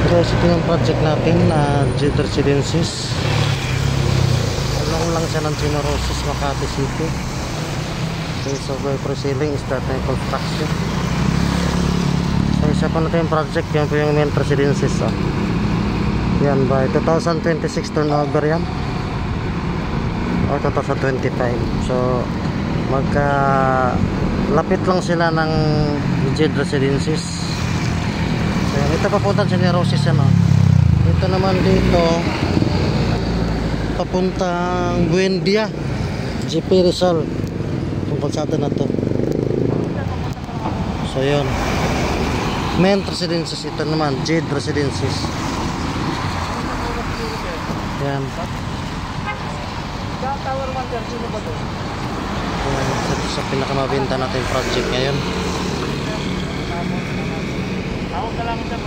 Guys, ito yung project natin na Jade Residences. Along lang siya ng Chino Roses, Makati City. Okay, so by pre-selling, start na yung construction. So isa pa natin yung project, yan po yung main residences. Yan by 2026 turnover yan or 2025. So magka lapit lang sila ng Jade Residences. So yan, ito papunta sa Roses yan. Ito naman dito papuntang Buendia, GP Rizal, itong kalsada na to. So yun, main residences. Ito naman Jade Residences. Yan. Tower 130 na ba doon? Ito sa pinakamabenta natin project ngayon. Ako ka lang sa